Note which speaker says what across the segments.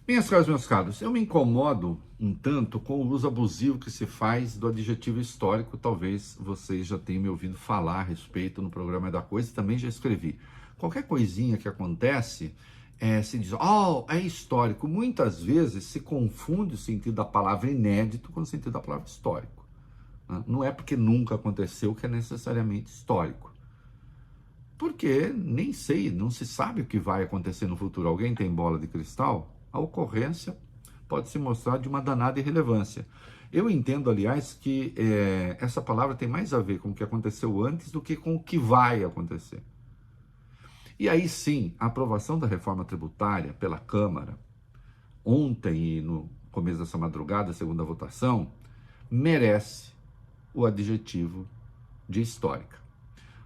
Speaker 1: Minhas caras, meus caros, eu me incomodo um tanto com o uso abusivo que se faz do adjetivo histórico. Talvez vocês já tenham me ouvido falar a respeito no programa da Coisa, e também já escrevi. Qualquer coisinha que acontece, se diz, oh, é histórico. Muitas vezes se confunde o sentido da palavra inédito com o sentido da palavra histórico, né? Não é porque nunca aconteceu que é necessariamente histórico. Porque nem sei, não se sabe o que vai acontecer no futuro. Alguém tem bola de cristal? A ocorrência pode se mostrar de uma danada irrelevância. Eu entendo, aliás, que essa palavra tem mais a ver com o que aconteceu antes do que com o que vai acontecer. E aí sim, a aprovação da reforma tributária pela Câmara, ontem e no começo dessa madrugada, segunda votação, merece o adjetivo de histórica.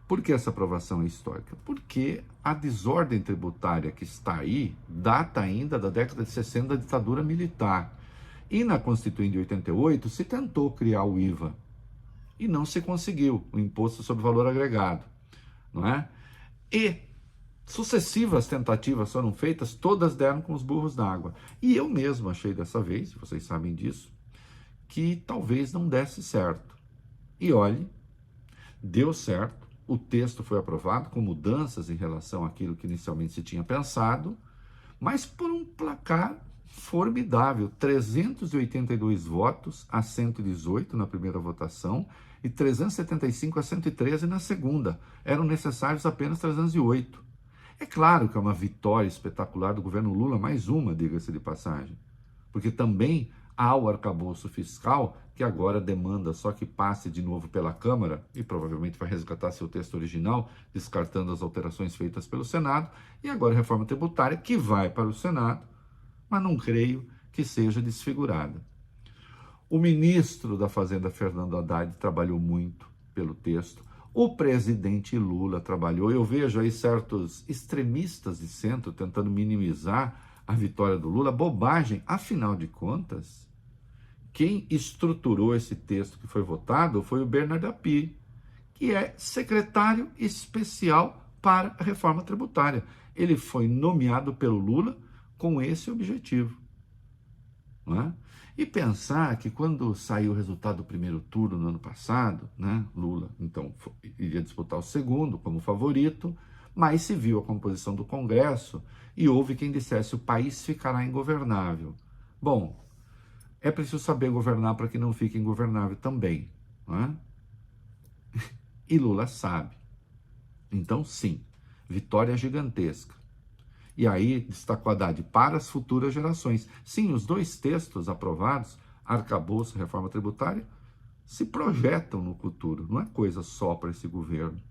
Speaker 1: Por que essa aprovação é histórica? Porque a desordem tributária que está aí data ainda da década de 60 da ditadura militar. E na Constituinte de 88 se tentou criar o IVA e não se conseguiu, o Imposto sobre Valor Agregado, não é? E sucessivas tentativas foram feitas, todas deram com os burros na água. E eu mesmo achei dessa vez, vocês sabem disso, que talvez não desse certo. E olhe, deu certo. O texto foi aprovado com mudanças em relação àquilo que inicialmente se tinha pensado, mas por um placar formidável, 382 votos a 118 na primeira votação e 375 a 113 na segunda. Eram necessários apenas 308. É claro que é uma vitória espetacular do governo Lula, mais uma, diga-se de passagem, porque também há o arcabouço fiscal, que agora demanda só que passe de novo pela Câmara, e provavelmente vai resgatar seu texto original, descartando as alterações feitas pelo Senado, e agora a reforma tributária, que vai para o Senado, mas não creio que seja desfigurada. O ministro da Fazenda, Fernando Haddad, trabalhou muito pelo texto. O presidente Lula trabalhou. Eu vejo aí certos extremistas de centro tentando minimizar a vitória do Lula. Bobagem. Afinal de contas, quem estruturou esse texto que foi votado foi o Bernard Api, que é secretário especial para a reforma tributária. Ele foi nomeado pelo Lula com esse objetivo, não é? E pensar que quando saiu o resultado do primeiro turno no ano passado, né, Lula então iria disputar o segundo como favorito, mas se viu a composição do Congresso e houve quem dissesse o país ficará ingovernável. Bom, é preciso saber governar para que não fique ingovernável também, não é? E Lula sabe. Então, sim, vitória gigantesca. E aí, destacou Haddad, para as futuras gerações. Sim, os dois textos aprovados, arcabouço e reforma tributária, se projetam no futuro. Não é coisa só para esse governo.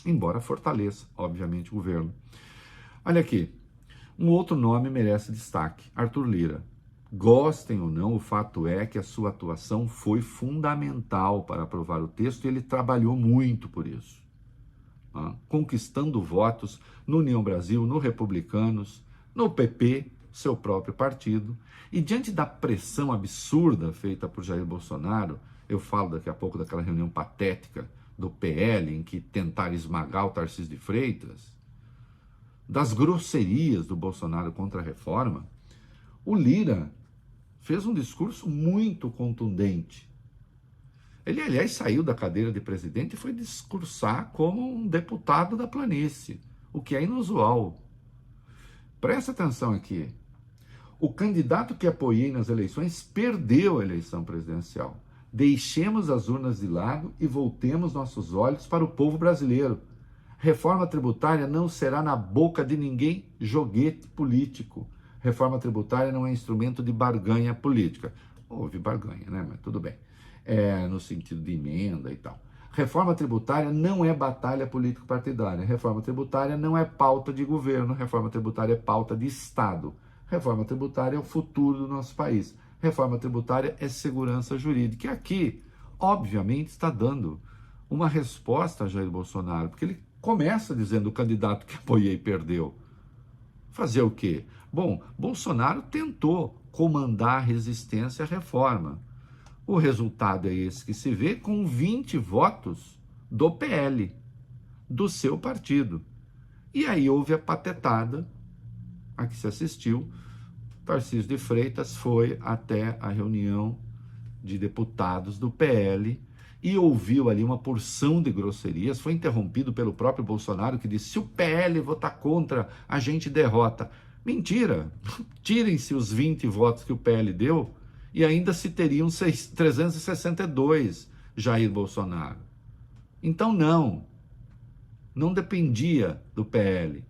Speaker 1: Embora fortaleça, obviamente, o governo. Olha aqui, um outro nome merece destaque, Arthur Lira. Gostem ou não, o fato é que a sua atuação foi fundamental para aprovar o texto e ele trabalhou muito por isso. Conquistando votos no União Brasil, no Republicanos, no PP, seu próprio partido, e diante da pressão absurda feita por Jair Bolsonaro, eu falo daqui a pouco daquela reunião patética do PL, em que tentaram esmagar o Tarcísio de Freitas, das grosserias do Bolsonaro contra a reforma, o Lira fez um discurso muito contundente. Ele, aliás, saiu da cadeira de presidente e foi discursar como um deputado da planície, o que é inusual. Presta atenção aqui. O candidato que apoiei nas eleições perdeu a eleição presidencial. Deixemos as urnas de lado e voltemos nossos olhos para o povo brasileiro. Reforma tributária não será na boca de ninguém joguete político. Reforma tributária não é instrumento de barganha política. Houve barganha, né? Mas tudo bem. No sentido de emenda e tal. Reforma tributária não é batalha político-partidária. Reforma tributária não é pauta de governo. Reforma tributária é pauta de Estado. Reforma tributária é o futuro do nosso país. Reforma tributária é segurança jurídica. E aqui, obviamente, está dando uma resposta a Jair Bolsonaro, porque ele começa dizendo o candidato que apoiei perdeu. Fazer o quê? Bom, Bolsonaro tentou comandar a resistência à reforma. O resultado é esse que se vê com 20 votos do PL, do seu partido. E aí houve a patetada a que se assistiu Tarcísio de Freitas foi até a reunião de deputados do PL e ouviu ali uma porção de grosserias, foi interrompido pelo próprio Bolsonaro, que disse: se o PL votar contra, a gente derrota. Mentira! Tirem-se os 20 votos que o PL deu e ainda se teriam 362 Jair Bolsonaro. Então não dependia do PL.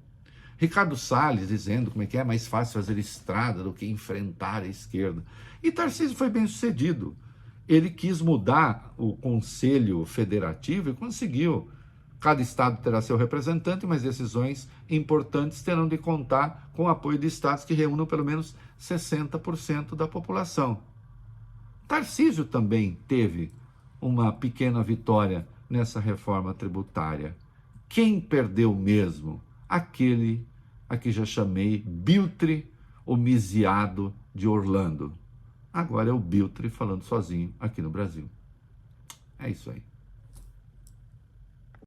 Speaker 1: Ricardo Salles dizendo como é que é mais fácil fazer estrada do que enfrentar a esquerda. E Tarcísio foi bem sucedido. Ele quis mudar o Conselho Federativo e conseguiu. Cada estado terá seu representante, mas decisões importantes terão de contar com o apoio de estados que reúnam pelo menos 60% da população. Tarcísio também teve uma pequena vitória nessa reforma tributária. Quem perdeu mesmo? Aquele a que já chamei Biltre, o Misiado de Orlando. Agora é o Biltre falando sozinho aqui no Brasil. É isso aí.